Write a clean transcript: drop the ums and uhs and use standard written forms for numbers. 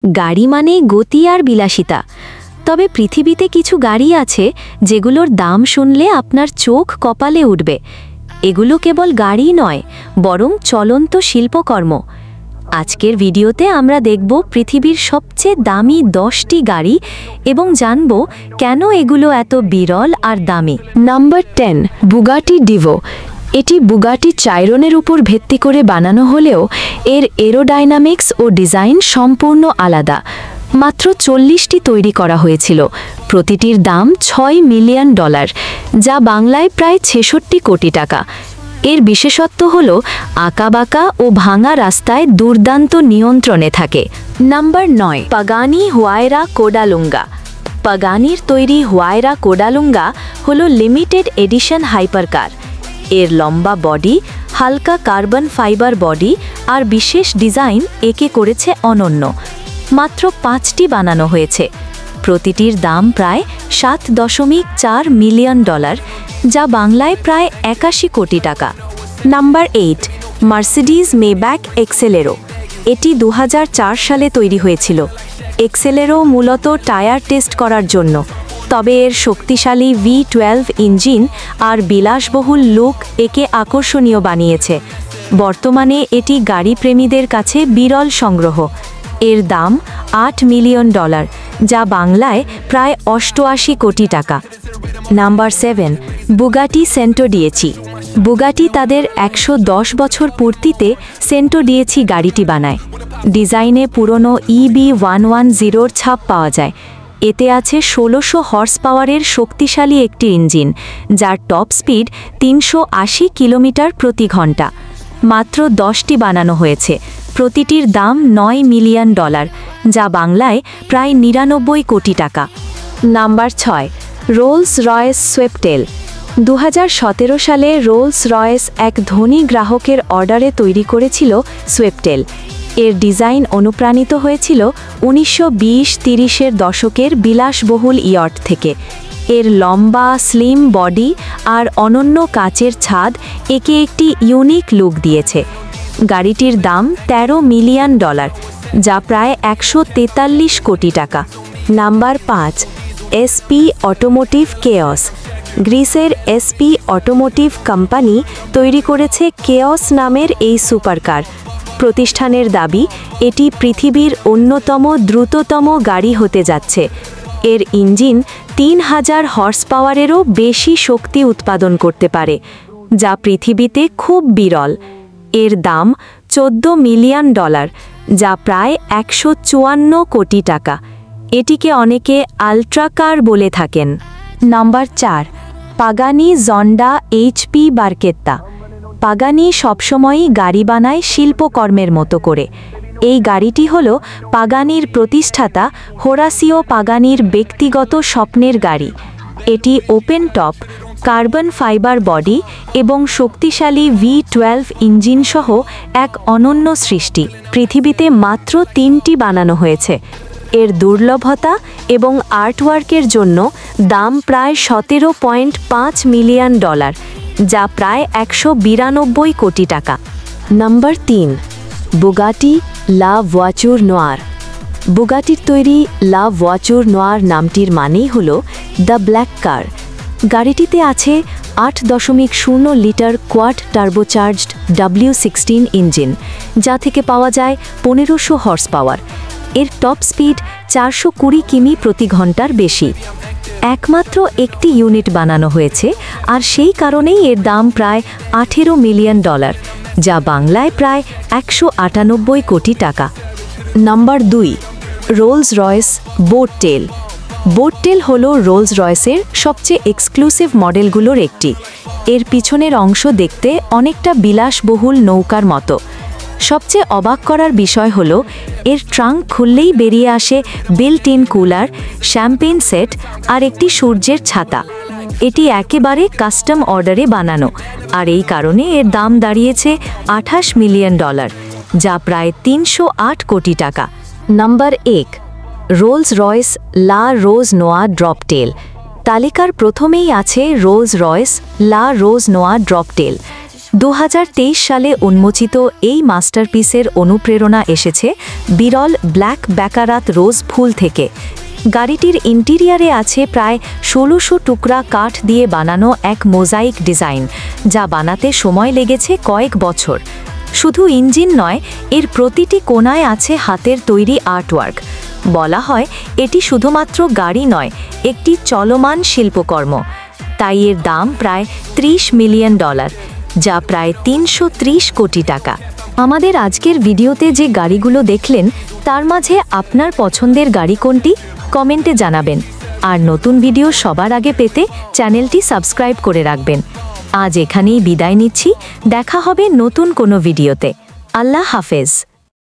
গাড়ি মানে গতি আর বিলাসিতা। তবে পৃথিবীতে কিছু গাড়ি আছে যেগুলোর দাম শুনলে আপনার চোখ কপালে উঠবে। এগুলো কেবল গাড়ি নয়, বরং চলন্ত শিল্পকর্ম। আজকের ভিডিওতে আমরা দেখব পৃথিবীর সবচেয়ে দামি 10টি গাড়ি এবং জানব কেন এগুলো এত বিরল আর দামি। Number 10, Bugatti Divo. এটি বুগাটি চাইরনের উপর ভিত্তি করে বানানো হলেও এর এরোডাইনামিক্স ও ডিজাইন সম্পূর্ণ আলাদা। মাত্র 40টি তৈরি করা হয়েছিল, প্রতিটির দাম $6 মিলিয়ন, যা বাংলায় প্রায় 66 কোটি টাকা। এর বিশেষত্ব হল আঁকাবাঁকা ও ভাঙা রাস্তায় দুর্দান্ত নিয়ন্ত্রণে থাকে। Number 9, Pagani হুয়ায়রা কোডালুঙ্গা। পাগানির তৈরি হুয়ায়রা কোডালুঙ্গা হল লিমিটেড এডিশন হাইপারকার। এর লম্বা বডি, হালকা কার্বন ফাইবার বডি আর বিশেষ ডিজাইন একে করেছে অনন্য। মাত্র 5টি বানানো হয়েছে, প্রতিটির দাম প্রায় $7.4 মিলিয়ন, যা বাংলায় প্রায় 81 কোটি টাকা। Number 8, Mercedes Maybach এক্সেলেরো। এটি 2004 সালে তৈরি হয়েছিল। এক্সেলেরো মূলত টায়ার টেস্ট করার জন্য, তবে এর শক্তিশালী V12 ইঞ্জিন আর বিলাসবহুল লুক একে আকর্ষণীয় বানিয়েছে। বর্তমানে এটি গাড়ি প্রেমীদের কাছে বিরল সংগ্রহ। এর দাম $8 মিলিয়ন, যা বাংলায় প্রায় 88 কোটি টাকা। Number 7, Bugatti Centodieci. Bugatti তাদের 110 বছর পূর্তিতে সেন্টো ডিএচি গাড়িটি বানায়। ডিজাইনে পুরনো EB110 ছাপ পাওয়া যায়। এতে আছে 1600 হর্স পাওয়ারের শক্তিশালী একটি ইঞ্জিন, যার টপ স্পিড 380 কিলোমিটার প্রতি ঘন্টা। মাত্র 10টি বানানো হয়েছে, প্রতিটির দাম $9 মিলিয়ন, যা বাংলায় প্রায় 99 কোটি টাকা। Number 6, Rolls Royce সোয়েপটেল। 2017 সালে রোলস রয়েস এক ধনী গ্রাহকের অর্ডারে তৈরি করেছিল সোয়েপটেল। এর ডিজাইন অনুপ্রাণিত হয়েছিল 1920-30-এর দশকের বিলাসবহুল ইয়ট থেকে। এর লম্বা স্লিম বডি আর অনন্য কাচের ছাদ একে একটি ইউনিক লুক দিয়েছে। গাড়িটির দাম $13 মিলিয়ন, যা প্রায় 143 কোটি টাকা। Number 5, SP automotive chaos. গ্রিসের এসপি অটোমোটিভ কোম্পানি তৈরি করেছে কেয়স নামের এই সুপারকার। প্রতিষ্ঠানের দাবি এটি পৃথিবীর অন্যতম দ্রুততম গাড়ি হতে যাচ্ছে। এর ইঞ্জিন 3000 হর্স পাওয়ারেরও বেশি শক্তি উৎপাদন করতে পারে, যা পৃথিবীতে খুব বিরল। এর দাম $14 মিলিয়ন, যা প্রায় 154 কোটি টাকা। এটিকে অনেকে আল্ট্রাকার বলে থাকেন। Number 4, Pagani Zonda HP Barchetta. Pagani সবসময়ই গাড়ি বানায় শিল্পকর্মের মতো করে। এই গাড়িটি হল পাগানির প্রতিষ্ঠাতা হোরাসিও পাগানির ব্যক্তিগত স্বপ্নের গাড়ি। এটি open top, carbon fibre body এবং শক্তিশালী V12 ইঞ্জিন সহ এক অনন্য সৃষ্টি। পৃথিবীতে মাত্র 3টি বানানো হয়েছে। এর দুর্লভতা এবং আর্টওয়ার্কের জন্য দাম প্রায় $17.5 মিলিয়ন, যা প্রায় 192 কোটি টাকা। নাম্বার 3, বুগাটি লা ভোয়াচুর নোয়ার। বুগাটির তৈরি লা ভোয়াচুর নোয়ার নামটির মানেই হল দ্য ব্ল্যাক কার। গাড়িটিতে আছে 8.0 litre quad turbocharged W16 engine, যা থেকে পাওয়া যায় 1500 হর্স পাওয়ার। এর টপ স্পিড 420 কিমি প্রতি ঘন্টার বেশি। একমাত্র একটি ইউনিট বানানো হয়েছে, আর সেই কারণেই এর দাম প্রায় $18 মিলিয়ন, যা বাংলায় প্রায় 198 কোটি টাকা। Number 2, Rolls Royce বোটটেল। বোটটেল হল রোলস রয়েসের সবচেয়ে এক্সক্লুসিভ মডেলগুলোর একটি। এর পিছনের অংশ দেখতে অনেকটা বিলাসবহুল নৌকার মতো। সবচেয়ে অবাক করার বিষয় হল এর ট্রাঙ্ক খুললেই বেরিয়ে আসে built in cooler, champagne set আর একটি সূর্যের ছাতা। এটি একেবারে কাস্টম অর্ডারে বানানো, আর এই কারণে এর দাম দাঁড়িয়েছে $28 মিলিয়ন, যা প্রায় 308 কোটি টাকা। নাম্বার 1, রোলস রয়েস লা রোজ নোয়া ড্রপটেল। তালিকার প্রথমেই আছে রোলস রয়েস লা রোজ নোয়া ড্রপটেল। 2023 সালে উন্মোচিত এই মাস্টারপিসের অনুপ্রেরণা এসেছে বিরল ব্ল্যাক ব্যাকারাত রোজ ফুল থেকে। গাড়িটির ইন্টিরিয়ারে আছে প্রায় 1600 টুকরা কাঠ দিয়ে বানানো এক মোজাইক ডিজাইন, যা বানাতে সময় লেগেছে কয়েক বছর। শুধু ইঞ্জিন নয়, এর প্রতিটি কোণায় আছে হাতের তৈরি আর্টওয়ার্ক। বলা হয় এটি শুধুমাত্র গাড়ি নয়, একটি চলমান শিল্পকর্ম। তাই এর দাম প্রায় $30 মিলিয়ন, যা প্রায় 330 কোটি টাকা। আমাদের আজকের ভিডিওতে যে গাড়িগুলো দেখলেন, তার মাঝে আপনার পছন্দের গাড়ি কোনটি কমেন্টে জানাবেন। আর নতুন ভিডিও সবার আগে পেতে চ্যানেলটি সাবস্ক্রাইব করে রাখবেন। আজ এখানেই বিদায় নিচ্ছি, দেখা হবে নতুন কোনো ভিডিওতে। আল্লাহ হাফেজ।